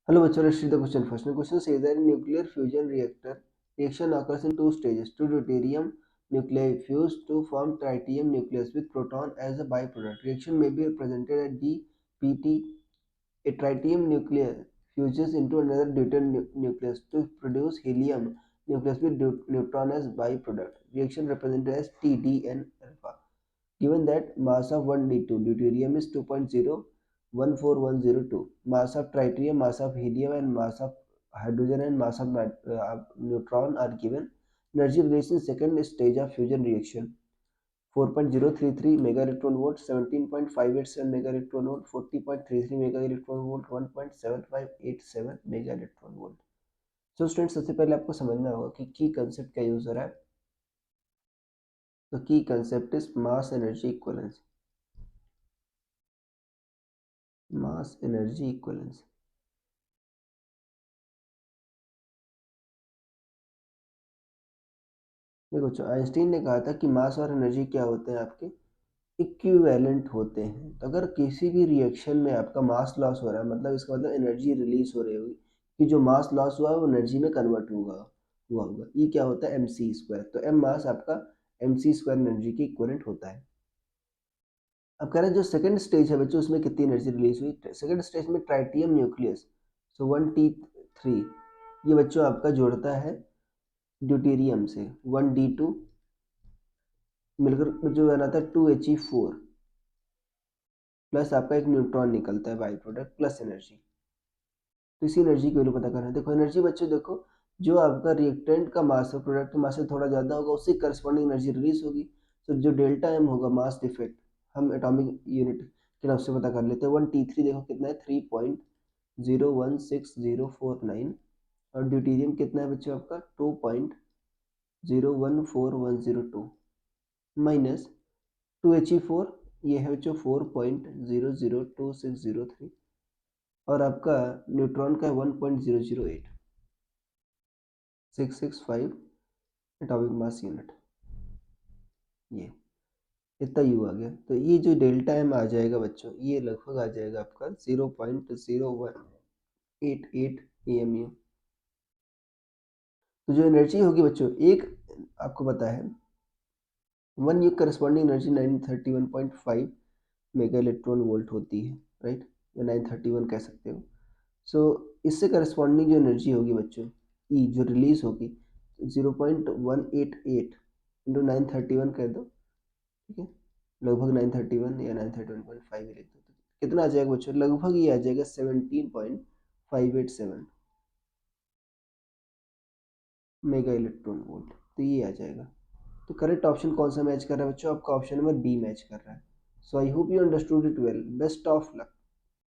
Hello, bachcho, let's read the question first. The question says that in nuclear fusion reactor, reaction occurs in two stages. Two deuterium nuclei fuse to form tritium nucleus with proton as a byproduct. Reaction may be represented as dPt. A tritium nucleus fuses into another deuterium nucleus to produce helium nucleus with neutron as byproduct. Reaction represented as TDN alpha. Given that mass of 1d2 deuterium is 2.0141102, mass of tritium, mass of helium, and mass of hydrogen and mass of neutron are given. Energy released in second stage of fusion reaction: 4.033 mega electron volt, 17.587 mega electron volt, 40.33 mega electron volt, 1.7587 mega electron volt. So student, सबसे पहले आपको समझना होगा कि की concept का use हो रहा है. तो की concept is mass energy equivalence. Mass energy equivalence. देखो बच्चों, आइंस्टीन ने कहा था कि मास और एनर्जी क्या होते हैं, आपके इक्विवेलेंट होते हैं. तो अगर किसी भी रिएक्शन में आपका मास लॉस हो रहा है, मतलब इसका मतलब एनर्जी रिलीज हो रही होगी, कि जो मास लॉस हुआ है वो एनर्जी में कन्वर्ट हुआ होगा. ये क्या होता है? mc². तो m मास आपका mc² एनर्जी के इक्विवेलेंट होता है. अब कह रहे हैं जो सेकंड स्टेज है बच्चों, उसमें कितनी एनर्जी रिलीज हुई. सेकंड स्टेज में ट्राइटियम न्यूक्लियस, सो 1t3, ये बच्चों आपका जोड़ता है ड्यूटेरियम से. 1d2 मिलकर जो बनाता है 2He4, प्लस आपका एक न्यूट्रॉन निकलता है बाई प्रोडक्ट, प्लस एनर्जी. तो इसी एनर्जी की वैल्यू पता करना है. देखो एनर्जी बच्चों, देखो जो आपका रिएक्टेंट का मास है प्रोडक्ट के मास से थोड़ा ज़्यादा होगा, उससे करस्पॉन्डिंग एनर्जी रिलीज होगी. तो जो डेल्टा एम होगा, मास डिफेक्ट, हम एटॉमिक यूनिट के नाम से पता कर लेते हैं. 1t3 देखो कितना है, 3.016049. और ड्यूटीरियम कितना है बच्चों आपका, 2.014102, माइनस 2He4, ये है बच्चों 4.002603. और आपका न्यूट्रॉन का 1.008 665 एटॉमिक मास यूनिट. ये इतना यू आ गया. तो ये जो डेल्टा एम आ जाएगा बच्चों, ये लगभग आ जाएगा आपका 0.0188 AMU. तो जो एनर्जी होगी बच्चों, एक आपको पता है 1 you corresponding energy 931.5 mega electron volt होती है, राइट, या 931 कह सकते हो. सो इससे करस्पॉन्डिंग जो एनर्जी होगी बच्चों, ई जो रिलीज होगी, 0.188 इंटू 931 कर दो, ठीक है, लगभग 931 या 931.5 लिख दो. तो कितना आ जाएगा बच्चों, लगभग ये आ जाएगा 17.587 मेगा इलेक्ट्रॉन वोल्ट. तो ये आ जाएगा. तो करेक्ट ऑप्शन कौन सा मैच कर रहा है बच्चों? आपका ऑप्शन नंबर बी मैच कर रहा है. So I hope you understood it well. Best of luck.